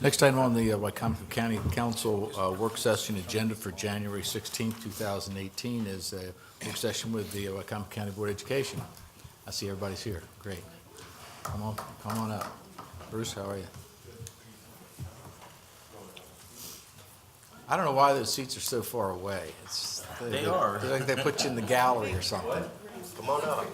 Next item on the Wicomico County Council work session agenda for January 16th, 2018 is a work session with the Wicomico County Board of Education. I see everybody's here. Great. Come on up. Bruce, how are you? I don't know why those seats are so far away. They are. They're like they put you in the gallery or something. Come on up.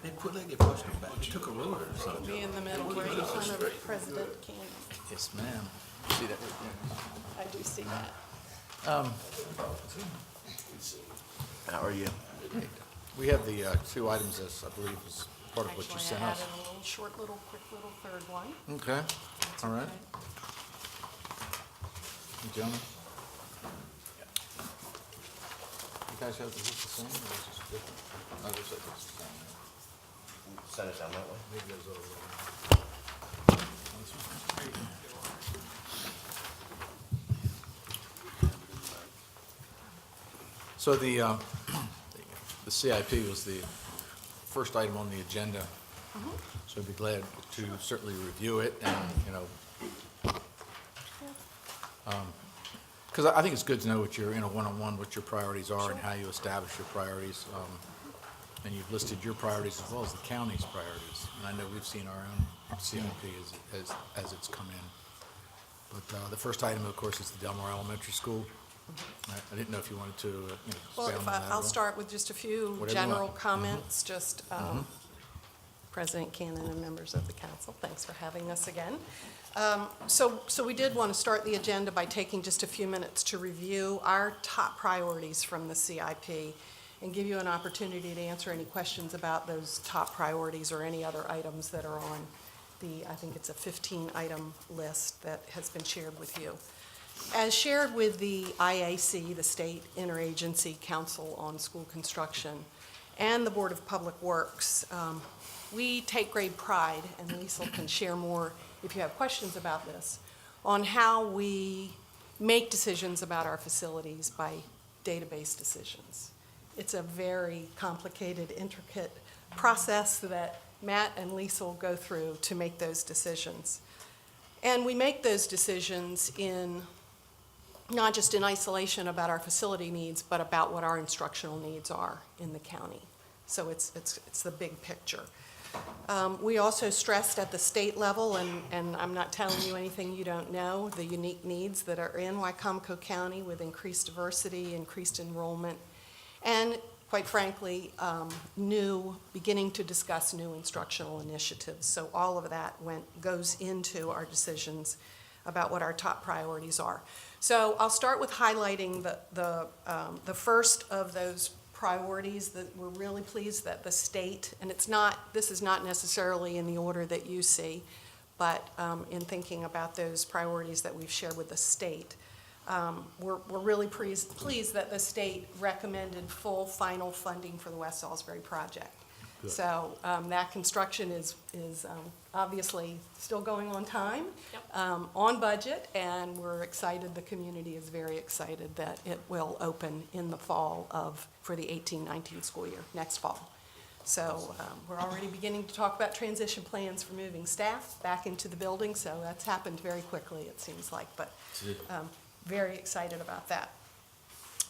They pushed them back. You took a roller or something. Be in the middle right in front of President Cannon. Yes, ma'am. See that right I do see that. there? How are you? We have the two items as I believe is part of what you Actually, sent I us. added a little short, quick little third one. Okay. All right. You gentlemen? You guys have this the same or is this different? I just said it's the same. Send us down that way. Maybe there's other So the CIP was the first item on the agenda. So I'd be glad to certainly review it and, because I think it's good to know what your, one-on-one, what your priorities are and how you establish your priorities. And you've listed your priorities as well as the county's priorities. And I know we've seen our own CIP as it's come in. But the first item, of course, is the Delmar Elementary School. I didn't know if you wanted to Well, expound on that at all. I'll start with just a few Whatever you general want. comments, just President Cannon and members of the council, thanks for having us again. So we did want to start the agenda by taking just a few minutes to review our top priorities from the CIP and give you an opportunity to answer any questions about those top priorities or any other items that are on I think it's a 15-item list that has been shared with you. As shared with the IAC, the State Interagency Council on School Construction, and the Board of Public Works, we take great pride, and Liesl can share more if you have questions about this, on how we make decisions about our facilities by database decisions. It's a very complicated, intricate process that Matt and Liesl go through to make those decisions. And we make those decisions not just in isolation about our facility needs, but about what our instructional needs are in the county. So it's the big picture. We also stressed at the state level, and I'm not telling you anything you don't know, the unique needs that are in Wicomico County with increased diversity, increased enrollment, and quite frankly, beginning to discuss new instructional initiatives. So all of that goes into our decisions about what our top priorities are. So I'll start with highlighting the first of those priorities that we're really pleased that the state, and this is not necessarily in the order that you see, but in thinking about those priorities that we've shared with the state, we're really pleased that the state recommended full final funding for the West Salisbury project. Good. So that construction is obviously still going on time, on budget, and we're excited, the community is very excited that it will open in the fall for the 18-19 school year, next fall. So we're already beginning to talk about transition plans for moving staff back into the building, so that's happened very quickly, it seems like, but very excited about that.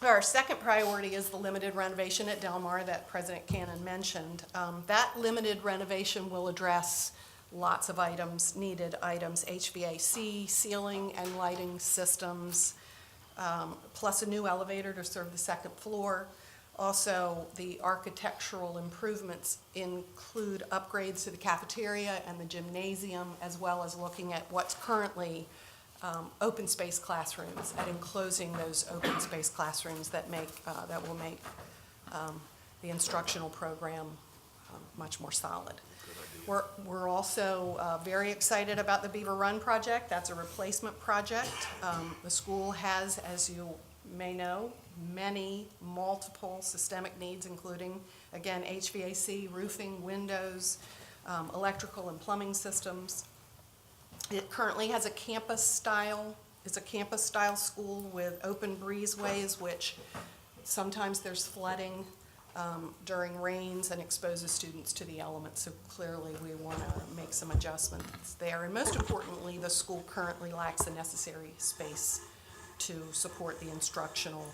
Our second priority is the limited renovation at Delmar that President Cannon mentioned. That limited renovation will address lots of needed items, HVAC, ceiling and lighting systems, plus a new elevator to serve the second floor. Also, the architectural improvements include upgrades to the cafeteria and the gymnasium, as well as looking at what's currently open space classrooms and enclosing those open space classrooms that will make the instructional program much more solid. We're also very excited about the Beaver Run project. That's a replacement project. The school has, as you may know, multiple systemic needs, including, again, HVAC, roofing, windows, electrical and plumbing systems. It currently has a campus-style school with open breezeways, which sometimes there's flooding during rains and exposes students to the elements. So clearly, we want to make some adjustments there. And most importantly, the school currently lacks the necessary space to support the instructional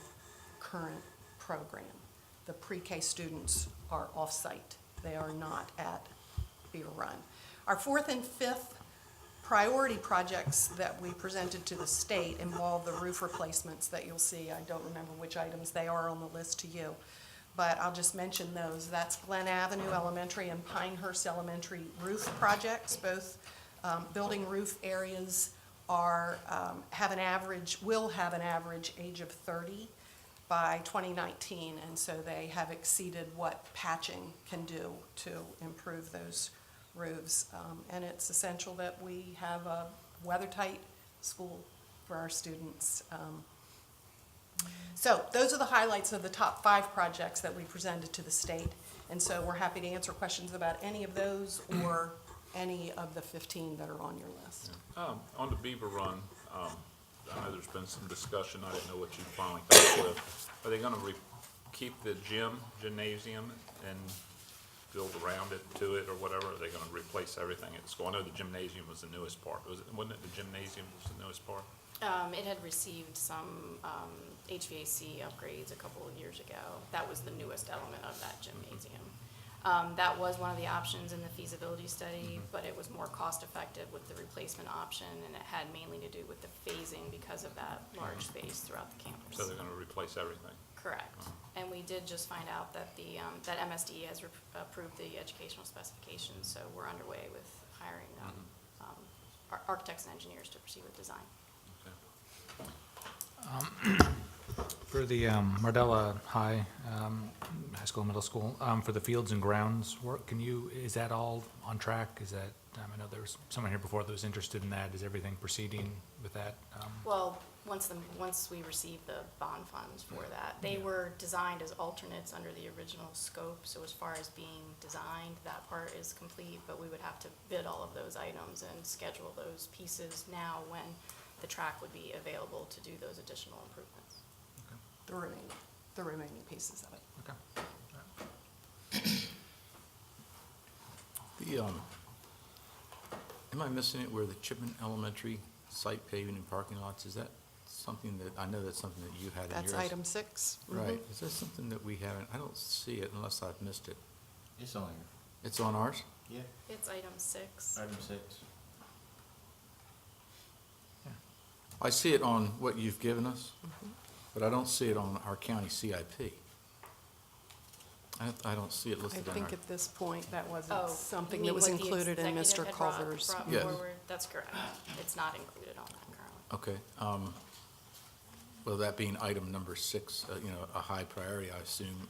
current program. The pre-K students are off-site. They are not at Beaver Run. Our fourth and fifth priority projects that we presented to the state involve the roof replacements that you'll see. I don't remember which items they are on the list to you, but I'll just mention those. That's Glen Avenue Elementary and Pinehurst Elementary roof projects. Both building roof areas are, will have an average age of 30 by 2019, and so they have exceeded what patching can do to improve those roofs. And it's essential that we have a weather-tight school for our students. So those are the highlights of the top 5 projects that we presented to the state. And so we're happy to answer questions about any of those or any of the 15 that are on your list. On the Beaver Run, I know there's been some discussion, I didn't know what you finally come up with. Are they gonna keep the gymnasium and build around it to it or whatever? Are they gonna replace everything at school? I know the gymnasium was the newest part. Wasn't it the gymnasium was the newest part? It had received some HVAC upgrades a couple of years ago. That was the newest element of that gymnasium. That was one of the options in the feasibility study, but it was more cost-effective with the replacement option, and it had mainly to do with the phasing because of that large space throughout the campus. So they're gonna replace everything? Correct. And we did just find out that that MSD has approved the educational specifications, so we're underway with hiring architects and engineers to proceed with design. For the Mardella High School, middle school, for the fields and grounds work, is that all on track? Is that, I know there was someone here before that was interested in that. Is everything proceeding with that? Well, once we received the bond funds for that, they were designed as alternates under the original scope. So as far as being designed, that part is complete, but we would have to bid all of those items and schedule those pieces now when the track would be available to do those additional improvements. The remaining pieces of it. Okay. Am I missing it where the Chipman Elementary site paving and parking lots, is that something that, I know that's something that you had in yours? That's item 6. Right, is that something that we haven't, I don't see it unless I've missed it. It's on here. It's on ours? Yeah, It's item 6. item 6. I see it on what you've given us, but I don't see it on our county CIP. I don't see it I listed on our. think at this point, that wasn't Oh, something you that mean was what the included in executive Mr. had brought Culver's. Yeah. forward? That's correct. It's not included on that currently. Okay, well, that being item number 6, a high priority, I assume,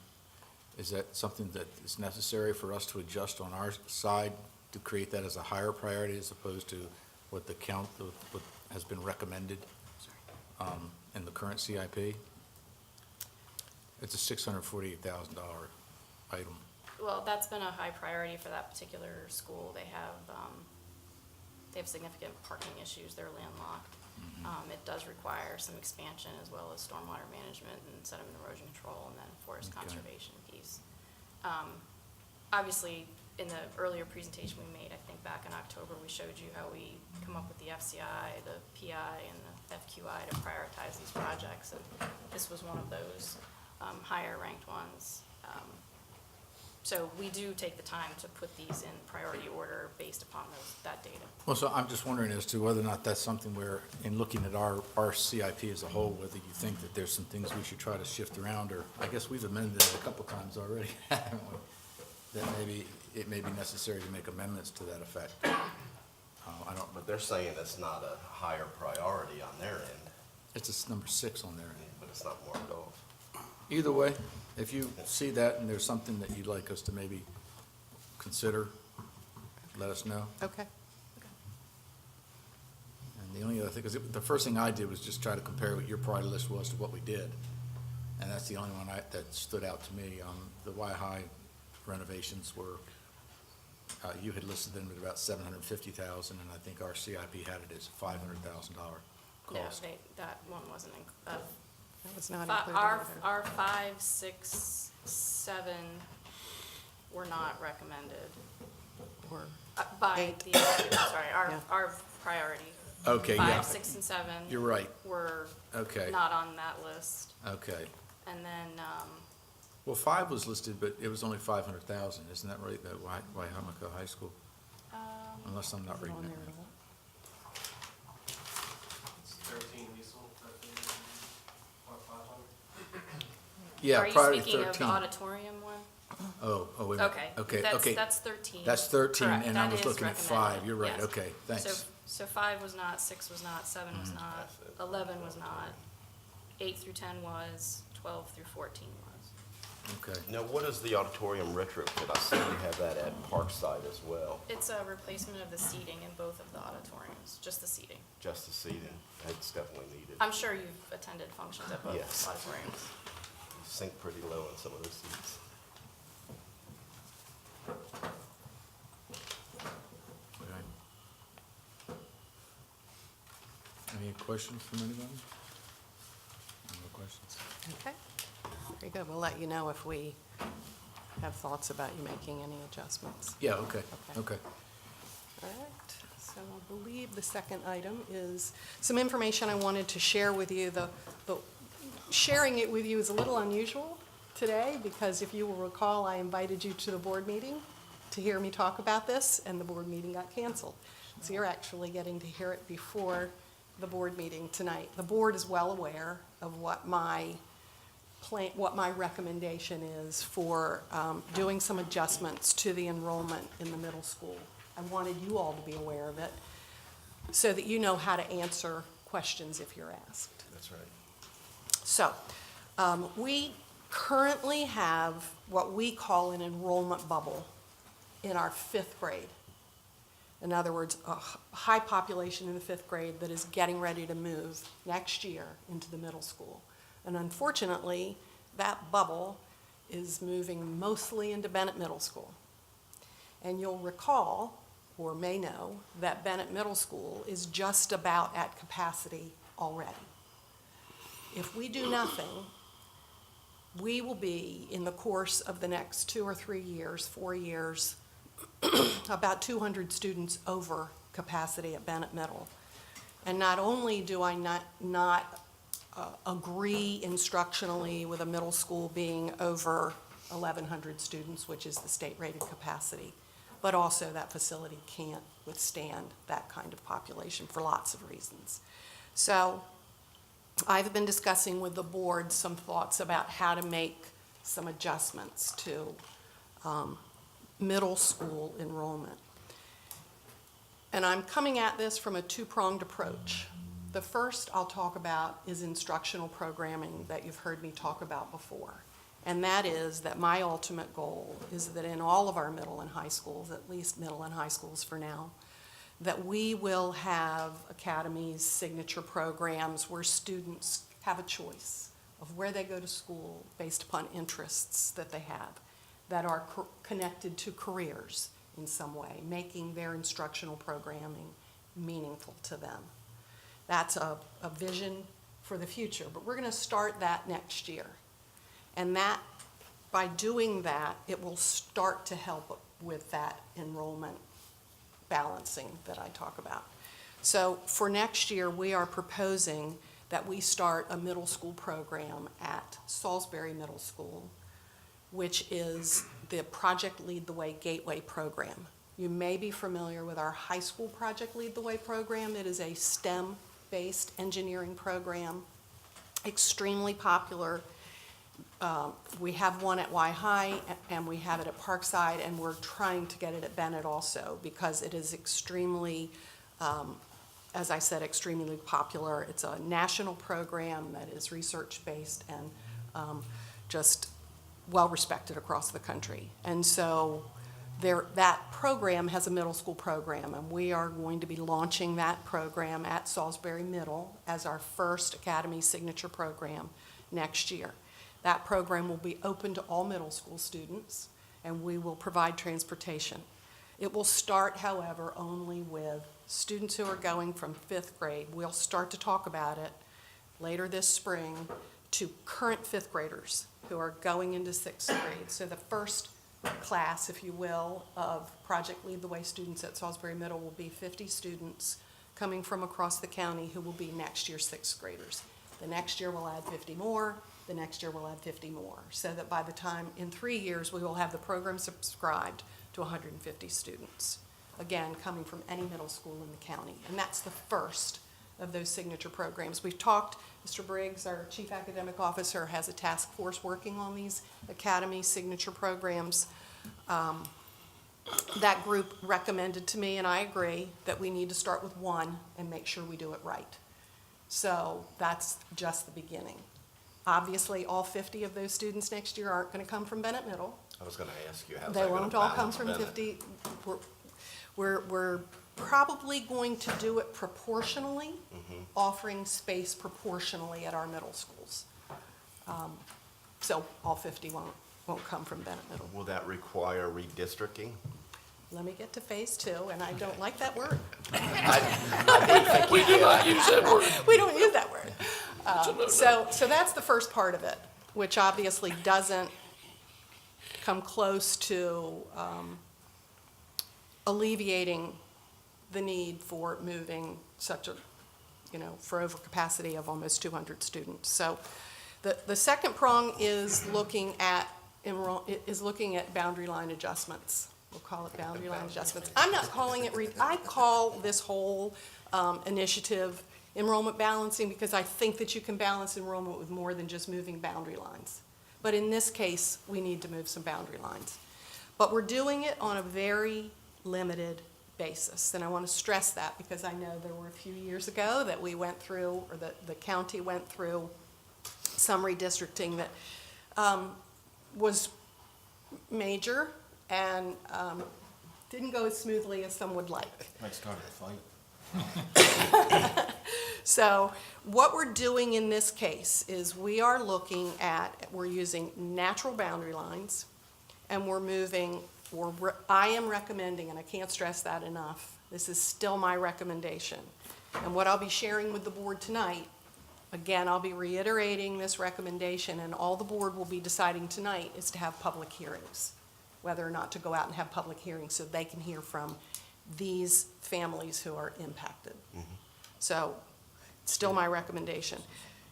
is that something that is necessary for us to adjust on our side to create that as a higher priority as opposed to what what has been recommended in the current CIP? It's a $648,000 item. Well, that's been a high priority for that particular school. They have significant parking issues. They're landlocked. It does require some expansion as well as stormwater management and sediment erosion control and then forest Okay. conservation piece. Obviously, in the earlier presentation we made, I think back in October, we showed you how we come up with the FCI, the PI, and the FQI to prioritize these projects. And this was one of those higher ranked ones. So we do take the time to put these in priority order based upon that data. Well, so I'm just wondering as to whether or not that's something where, in looking at our CIP as a whole, whether you think that there's some things we should try to shift around, or I guess we've amended it a couple times already, haven't we? That maybe it may be necessary to make amendments to that effect. I don't, But they're saying it's not a higher priority on their end, it's number 6 on there. but it's not marked off. Either way, if you see that and there's something that you'd like us to maybe consider, let us know. Okay. And the only other thing, because the first thing I did was just try to compare what your priority list was to what we did. And that's the only one that stood out to me. The Y-High renovations were, you had listed them at about $750,000, and I think our CIP had it as $500,000 No, cost. that one wasn't That was not Fi- included Our, either. our 5, 6, 7 were not recommended Or, by 8. the executive, sorry, Yeah. our priority. Okay, yeah. 5, 6, and 7. You're right. Were Okay. not on that list. Okay. And then, Well, 5 was listed, but it was only 500,000, isn't that right, that Wicomico High School? Unless I'm not is it reading on there that. at all? It's 13 diesel, 500. Yeah, are you prior to speaking of the 13. auditorium one? Oh, wait a minute. Okay. Okay, That's- okay. That's 13. That's 13, Correct, and I that was is looking at 5. recommended, You're right, yes. okay, thanks. So 5 was not, 6 was not, 7 was not, 11 was not, 8 through 10 was, 12 through 14 was. Okay. Now, what is the auditorium retrofit? I see you have that at Parkside as well, It's a replacement of the seating in both of the auditoriums, just the seating. just the seating. It's definitely needed. I'm sure you've attended functions at both Yes. auditoriums. You sink pretty low in some of those seats. Okay. Any questions from anybody? No questions? Okay, very good. We'll let you know if we have thoughts about you making any adjustments. Yeah, okay, Okay. okay. All right, so I believe the second item is some information I wanted to share with you. The sharing it with you is a little unusual today because if you will recall, I invited you to the board meeting to hear me talk about this, and the board meeting got canceled. So you're actually getting to hear it before the board meeting tonight. The board is well aware of what my plan, what my recommendation is for doing some adjustments to the enrollment in the middle school. I wanted you all to be aware of it so that you know how to answer questions if you're asked. That's right. So, we currently have what we call an enrollment bubble in our 5th grade. In other words, a high population in the 5th grade that is getting ready to move next year into the middle school. And unfortunately, that bubble is moving mostly into Bennett Middle School. And you'll recall, or may know, that Bennett Middle School is just about at capacity already. If we do nothing, we will be, in the course of the next 2 or 3 years, 4 years, about 200 students over capacity at Bennett Middle. And not only do I not agree instructionally with a middle school being over 1,100 students, which is the state-rated capacity, but also that facility can't withstand that kind of population for lots of reasons. So I've been discussing with the board some thoughts about how to make some adjustments to middle school enrollment. And I'm coming at this from a two-pronged approach. The first I'll talk about is instructional programming that you've heard me talk about before. And that is that my ultimate goal is that in all of our middle and high schools, at least middle and high schools for now, that we will have academies, signature programs where students have a choice of where they go to school based upon interests that they have that are connected to careers in some way, making their instructional programming meaningful to them. That's a vision for the future, but we're going to start that next year. And that, by doing that, it will start to help with that enrollment balancing that I talk about. So for next year, we are proposing that we start a middle school program at Salisbury Middle School, which is the Project Lead the Way Gateway program. You may be familiar with our high school Project Lead the Way program. It is a STEM-based engineering program, extremely popular. We have one at Y High and we have it at Parkside, and we're trying to get it at Bennett also because it is extremely, as I said, extremely popular. It's a national program that is research-based and just well-respected across the country. And so that program has a middle school program, and we are going to be launching that program at Salisbury Middle as our first Academy Signature program next year. That program will be open to all middle school students, and we will provide transportation. It will start, however, only with students who are going from 5th grade. We'll start to talk about it later this spring to current fifth graders who are going into sixth grade. So the first class, if you will, of Project Lead the Way students at Salisbury Middle will be 50 students coming from across the county who will be next year's sixth graders. The next year we'll add 50 more, the next year we'll add 50 more, so that by the time, in 3 years, we will have the program subscribed to 150 students, again, coming from any middle school in the county. And that's the first of those signature programs. We've talked, Mr. Briggs, our Chief Academic Officer, has a task force working on these academy signature programs. That group recommended to me, and I agree, that we need to start with one and make sure we do it right. So that's just the beginning. Obviously, all 50 of those students next year aren't going to come from Bennett Middle. I was gonna ask you, how's They that gonna won't all come balance from Bennett? 50. We're probably going to do it proportionally, offering space proportionally at our middle schools. So all 50 won't come from Bennett Middle. Will that require redistricting? Let me get to phase 2, and I don't like that word. We do not use that word. We don't use that word. So that's the first part of it, which obviously doesn't come close to alleviating the need for moving such a, for overcapacity of almost 200 students. So the second prong is looking at boundary line adjustments. We'll call it boundary line adjustments. I'm not calling it, I call this whole initiative enrollment balancing, because I think that you can balance enrollment with more than just moving boundary lines. But in this case, we need to move some boundary lines. But we're doing it on a very limited basis. And I want to stress that, because I know there were a few years ago that we went through, or the county went through some redistricting that was major and didn't go as smoothly as some would like. Might start a fight. So what we're doing in this case is we're using natural boundary lines, and I am recommending, and I can't stress that enough, this is still my recommendation. And what I'll be sharing with the board tonight, again, I'll be reiterating this recommendation, and all the board will be deciding tonight is to have public hearings, whether or not to go out and have public hearings so they can hear from these families who are impacted. So, still my recommendation.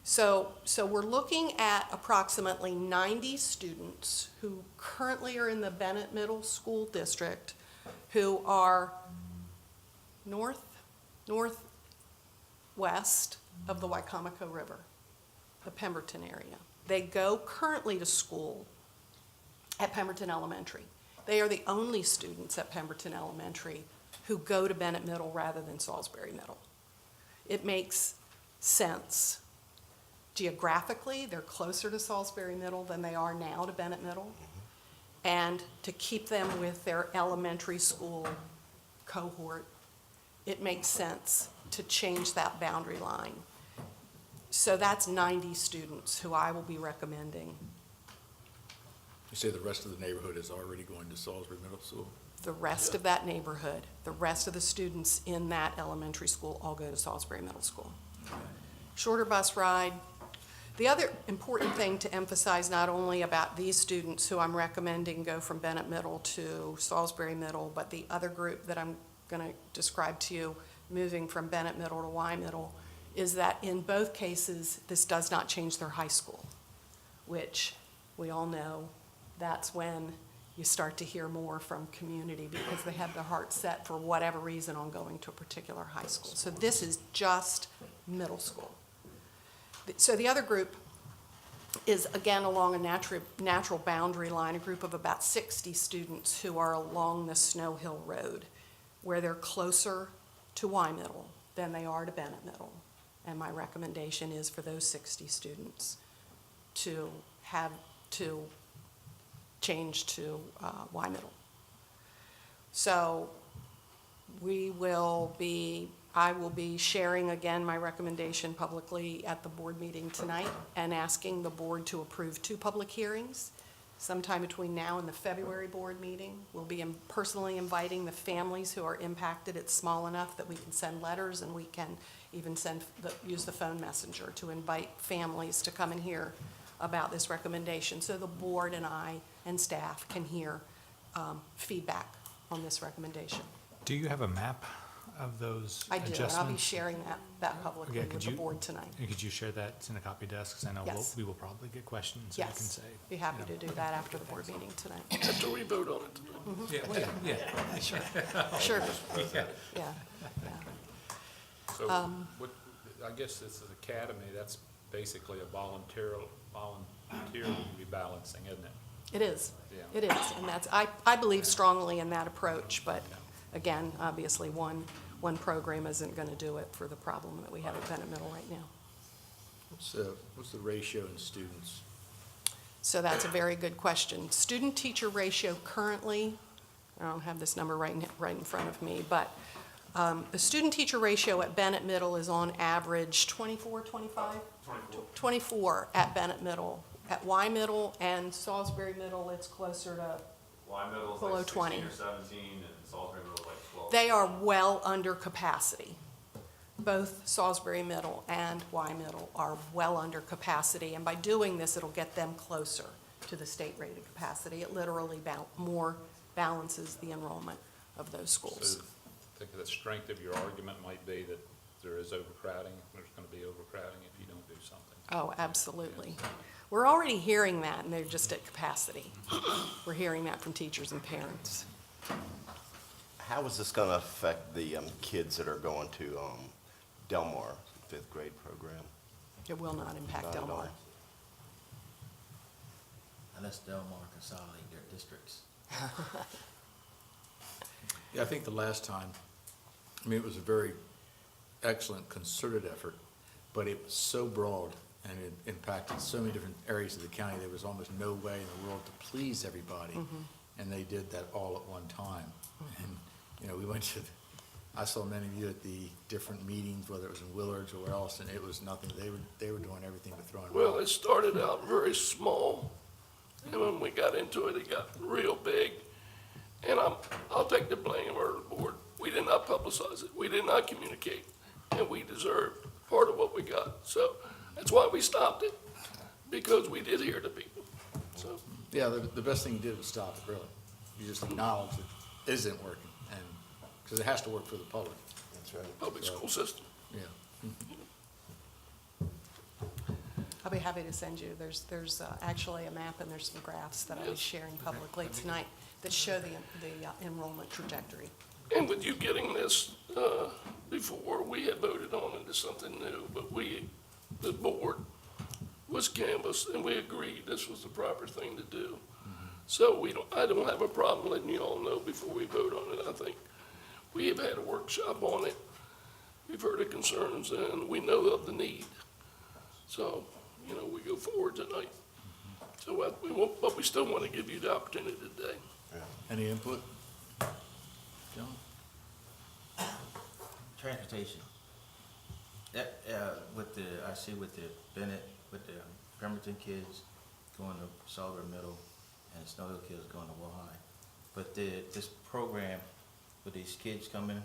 So we're looking at approximately 90 students who currently are in the Bennett Middle School District who are northwest of the Wicomico River, the Pemberton area. They go currently to school at Pemberton Elementary. They are the only students at Pemberton Elementary who go to Bennett Middle rather than Salisbury Middle. It makes sense. Geographically, they're closer to Salisbury Middle than they are now to Bennett Middle. And to keep them with their elementary school cohort, it makes sense to change that boundary line. So that's 90 students who I will be recommending. You say the rest of the neighborhood is already going to Salisbury Middle School? The rest of that neighborhood, the rest of the students in that elementary school all go to Salisbury Middle School. Shorter bus ride. The other important thing to emphasize, not only about these students who I'm recommending go from Bennett Middle to Salisbury Middle, but the other group that I'm going to describe to you, moving from Bennett Middle to Y Middle, is that in both cases, this does not change their high school, which we all know that's when you start to hear more from community, because they have their heart set for whatever reason on going to a particular high school. So this is just middle school. So the other group is, again, along a natural boundary line, a group of about 60 students who are along the Snow Hill Road, where they're closer to Y Middle than they are to Bennett Middle. And my recommendation is for those 60 students to change to Y Middle. So I will be sharing again my recommendation publicly at the board meeting tonight and asking the board to approve 2 public hearings sometime between now and the February board meeting. We'll be personally inviting the families who are impacted. It's small enough that we can send letters and we can even use the phone messenger to invite families to come and hear about this recommendation, so the board and I and staff can hear feedback on this recommendation. Do you have a map of those I do, adjustments? and I'll be sharing that publicly Yeah, with could the you- board tonight. And could you share that in a copy desk? 'Cause I know Yes. we will probably get questions, so you can Yes, say. be happy to do that after the board meeting tonight. After we vote on it tonight. Yeah. Sure, yeah. So, what, I guess this is academy, that's basically a volunteer rebalancing, isn't it? It is. Yeah. It is, and that's, I believe strongly in that approach, but again, obviously, one program isn't going to do it for the problem that we have at Bennett Middle right now. What's the ratio in students? So that's a very good question. Student-teacher ratio currently, I don't have this number right in front of me, but the student-teacher ratio at Bennett Middle is on average 24, 25? 24 at Bennett Middle. At Y Middle and Salisbury Middle, it's closer to, Y Middle's Below like 20. 16 or 17, and Salisbury Middle's like 12. they are well under capacity. Both Salisbury Middle and Y Middle are well under capacity, and by doing this, it'll get them closer to the state-rated capacity. It literally more balances the enrollment of those schools. So I think the strength of your argument might be that there is overcrowding, there's gonna be overcrowding if you don't do something. Oh, absolutely. We're already hearing that, and they're just at capacity. We're hearing that from teachers and parents. How is this going to affect the kids that are going to Del Mar, fifth grade program? It will not impact Not Del at Mar. all. Unless Del Mar consolidate their districts. Yeah, I think the last time, I mean, it was a very excellent concerted effort, but it was so broad and it impacted so many different areas of the county, there was almost no way in the world to please everybody. And they did that all at one time. And, you know, we went to, I saw many of you at the different meetings, whether it was in Willards or where else, and it was nothing. They were doing everything but throwing Well, rocks. it started out very small, and when we got into it, it got real big. And I'll take the blame or the board. We did not publicize it. We did not communicate, and we deserved part of what we got. So that's why we stopped it, because we did hear the people. So, Yeah, the best thing you did was stop it, really. You just acknowledged it isn't working, and, because it has to work for the public. That's right. public school system. Yeah. I'll be happy to send you, there's actually a map and there's some graphs that I'll be sharing publicly tonight that show the enrollment trajectory. And with you getting this, before, we had voted on it as something new, but the board was canvassed, and we agreed this was the proper thing to do. So I don't have a problem letting you all know before we vote on it. I think we have had a workshop on it. We've heard the concerns, and we know of the need. So, you know, we go forward tonight. So but we still want to give you the opportunity today. Any input? John? Transportation. That, I see with the Bennett, with the Bremerton kids going to Salisbury Middle and Snow Hill kids going to Will High. But this program with these kids coming,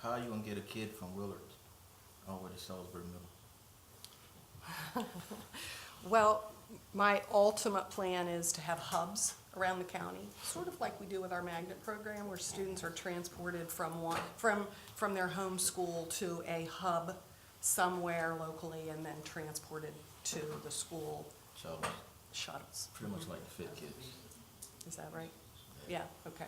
how are you gonna get a kid from Willard over to Salisbury Middle? Well, my ultimate plan is to have hubs around the county, sort of like we do with our magnet program, where students are transported from their home school to a hub somewhere locally and then transported to the school So shuttles. pretty much like the Fit Kids. Is that right? Yeah, okay.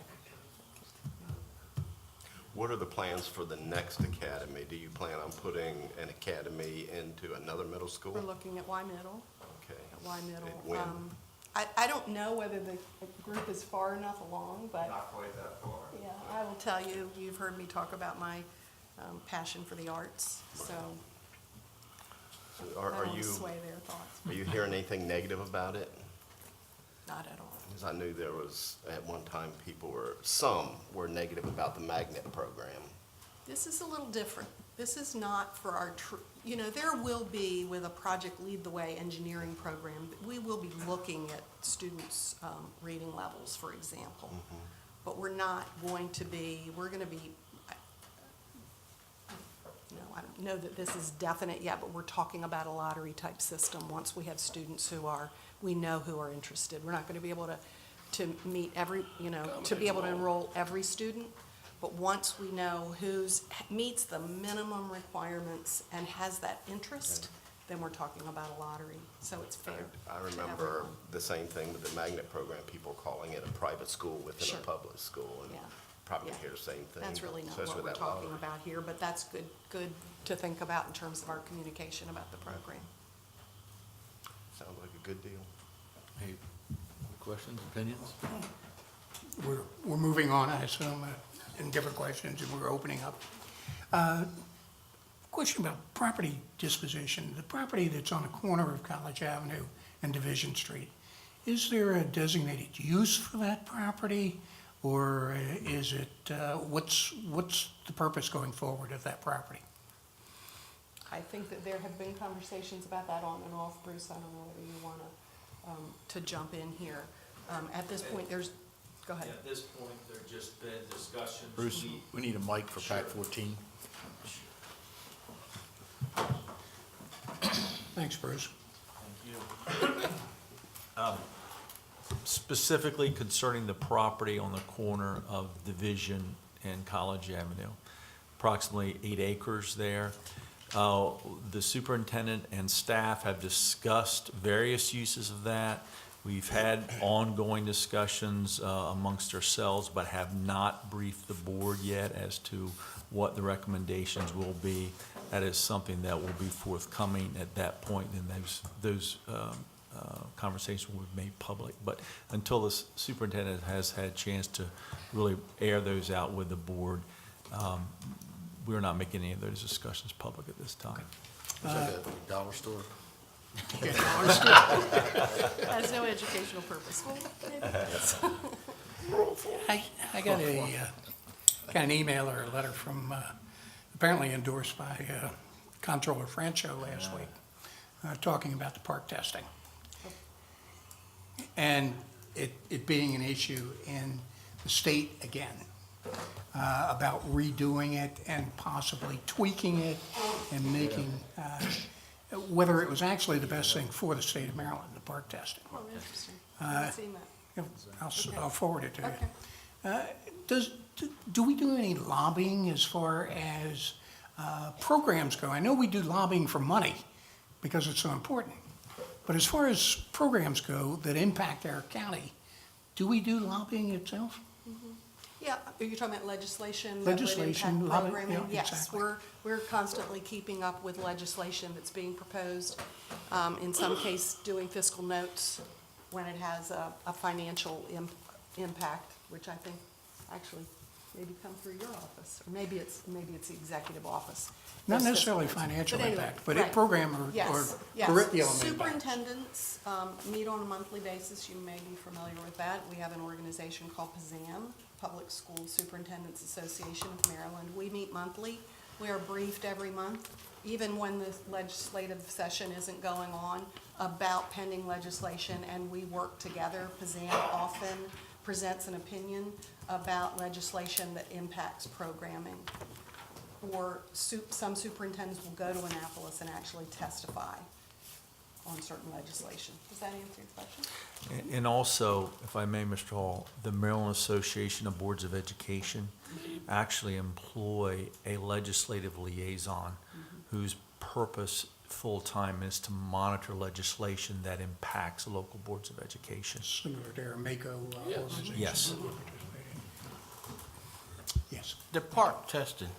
What are the plans for the next academy? Do you plan on putting an academy into another middle school? We're looking at Y Middle, Okay. at Y Middle. And when? I don't know whether the group is far enough along, but Not quite that far. yeah, I will tell you, you've heard me talk about my passion for the arts, so Are that'll you, sway their thoughts. are you hearing anything negative about it? Not at all. Because I knew there was, at one time, some were negative about the magnet program. This is a little different. This is not for our, there will be, with a Project Lead the Way engineering program, we will be looking at students' reading levels, for example. But we're not going to be, we're going to be, I don't know that this is definite yet, but we're talking about a lottery-type system once we have students we know who are interested. We're not going to be able to meet every, to be able to enroll every student, but once we know meets the minimum requirements and has that interest, then we're talking about a lottery, so it's fair. I to remember everyone. the same thing with the magnet program, people calling it a private school within Sure. a public school, and Yeah. probably Yeah. hear the same thing. That's really not especially what we're with that talking lottery. about here, but that's good to think about in terms of our communication about the program. Sounds like a good deal. Any questions, opinions? We're moving on, I assume, in different questions, and we're opening up. Question about property disposition. The property that's on the corner of College Avenue and Division Street, is there a designated use for that property? Or is it, what's the purpose going forward of that property? I think that there have been conversations about that on and off. Bruce, I don't know whether you want to jump in here. At this point, go ahead. At this point, there just been discussions. Bruce, we need a mic for PAC 14. Thanks, Bruce. Thank you. Specifically concerning the property on the corner of Division and College Avenue, approximately 8 acres there. The superintendent and staff have discussed various uses of that. We've had ongoing discussions amongst ourselves, but have not briefed the board yet as to what the recommendations will be. That is something that will be forthcoming at that point, and those conversations will be made public. But until the superintendent has had a chance to really air those out with the board, we're not making any of those discussions public at this time. It's like a dollar store. Has no educational purpose. Well, maybe it is. I got an email or a letter from, apparently endorsed by Comptroller Francho last week, talking about the park testing. And it being an issue in the state again, about redoing it and possibly tweaking it and making, whether it was actually the best thing for the state of Maryland, the park testing. Oh, interesting. I haven't seen that. I'll forward it to you. Okay. Do we do any lobbying as far as programs go? I know we do lobbying for money because it's so important. But as far as programs go that impact our county, do we do lobbying itself? Yeah, are you talking about legislation that would Legislation, impact lobby- programming? yeah, Yes, exactly. we're constantly keeping up with legislation that's being proposed. In some case, doing fiscal notes when it has a financial impact, which I think actually maybe come through your office, or maybe it's the executive office. Not Those necessarily fiscal notes. financial But anyway, impact, but right. program or Yes, yes. curriculum impact. Superintendents meet on a monthly basis. You may be familiar with that. We have an organization called PSAM, Public School Superintendents Association of Maryland. We meet monthly. We are briefed every month, even when the legislative session isn't going on, about pending legislation, and we work together. PSAM often presents an opinion about legislation that impacts programming. Or some superintendents will go to Annapolis and actually testify on certain legislation. Does that answer your question? And also, if I may, Mr. Hall, the Maryland Association of Boards of Education actually employ a legislative liaison whose purpose full-time is to monitor legislation that impacts local boards of education. Similar to our Mako Yes. organization. Yes. that we participate in. Yes. The park testing,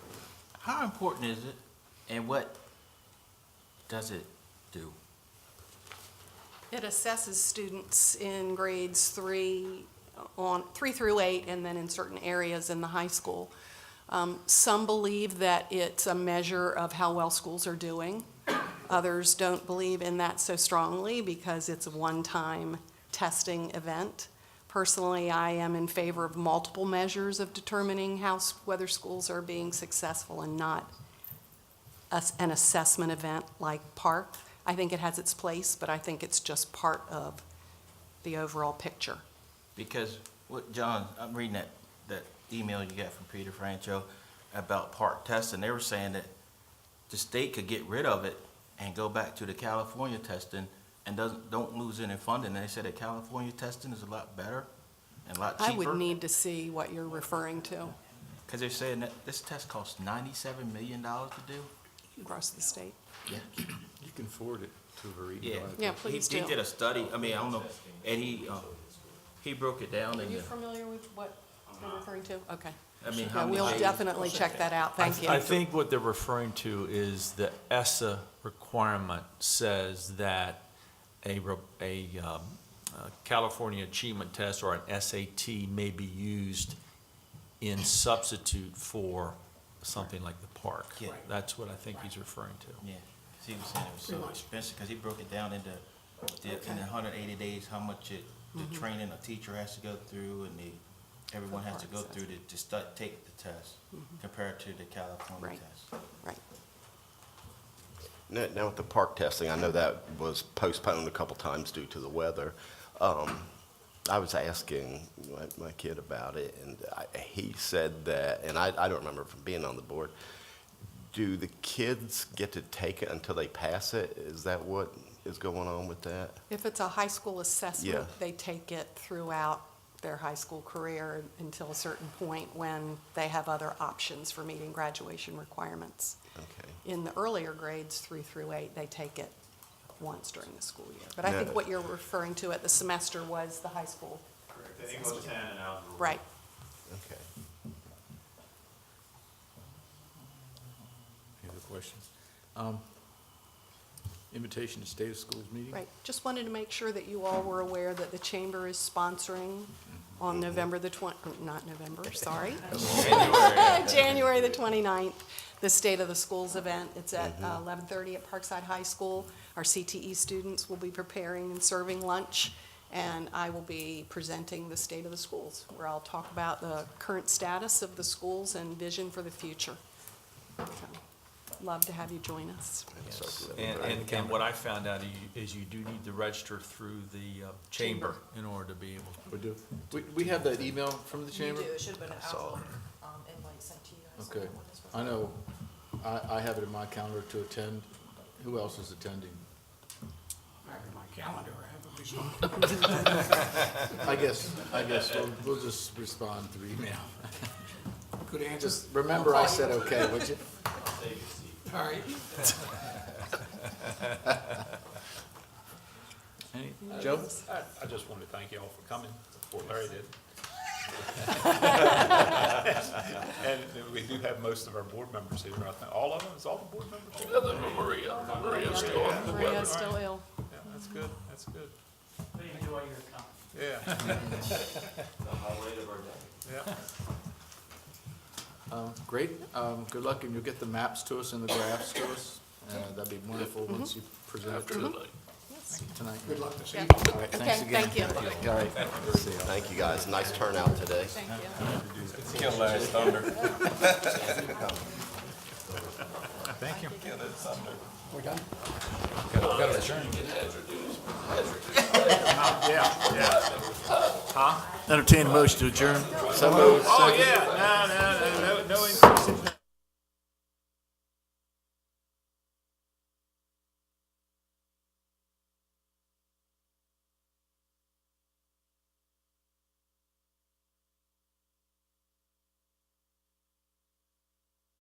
how important is it and what does it do? It assesses students in grades 3 through 8, and then in certain areas in the high school. Some believe that it's a measure of how well schools are doing. Others don't believe in that so strongly because it's a one-time testing event. Personally, I am in favor of multiple measures of determining whether schools are being successful and not an assessment event like park. I think it has its place, but I think it's just part of the overall picture. Because what, John, I'm reading that email you got from Peter Francho about park testing. They were saying that the state could get rid of it and go back to the California testing and don't lose any funding. And they said that California testing is a lot better and a lot cheaper. I would need to see what you're referring to Because they're saying that this test costs $97 million to do. across the state. Yeah. You can forward it to Vereen. Yeah. Yeah, please He do. did a study, I mean, I don't know, and he broke it down Are in you the, familiar with what you're referring to? Okay. I mean, Yeah, how many we'll days? definitely check that out. Thank you. I think what they're referring to is the ESSA requirement says that a California Achievement Test or an SAT may be used in substitute for something like the park. Yeah. That's what I think he's referring to. Yeah, 'cause he was saying it was so expensive, because he broke it down into, in 180 days, how much the training a teacher has to go through and everyone has to go through to take the test compared to the California Right. test. Right. Now with the park testing, I know that was postponed a couple times due to the weather. I was asking my kid about it, and he said that, and I don't remember from being on the board, do the kids get to take it until they pass it? Is that what is going on with that? If it's a high school assessment, Yeah. they take it throughout their high school career until a certain point when they have other options for meeting graduation requirements. Okay. In the earlier grades, 3 through 8, they take it once during the school year. But I think No. what you're referring to at the semester was the high school. Correct, the English 10 and algebra. Right. Okay. Any other questions? Invitation to State of Schools meeting? Right. Just wanted to make sure that you all were aware that the chamber is sponsoring on November the not November, sorry. January the 29th, the State of the Schools event. It's at 11:30 at Parkside High School. Our CTE students will be preparing and serving lunch, and I will be presenting the State of the Schools, where I'll talk about the current status of the schools and vision for the future. So, love to have you join us. Yes. And what I found out is you do need to register through the chamber in order to be able to. We do. We have that email from the chamber? It should have been an saw Outlook invite sent to you guys. Okay. I know, I have it in my calendar to attend. Who else is attending? I have it in my calendar, I have it I guess we'll just respond through email. Good answer. Just remember I said okay, would you? All right. Joe? I just wanted to thank you all for coming, before Larry did. And we do have most of our board members here, I think, all of them, is all the board members here? Other than Maria's still on the weather. Maria's still ill. Yeah, that's good, that's good. Enjoy your time. Yeah, The highlight of our day. yeah. Great, good luck, and you'll get the maps to us and the graphs to us. That'd be wonderful once you present it After to tonight. tonight. Good luck this Yeah. evening. All right, Okay, thanks again. thank you. All right. See you. Thank you, guys. Nice turnout today. Thank you. Kill Larry's thunder. Thank you. We're done? Got to adjourn. Entertain a motion to adjourn. So moved. Oh, yeah, no,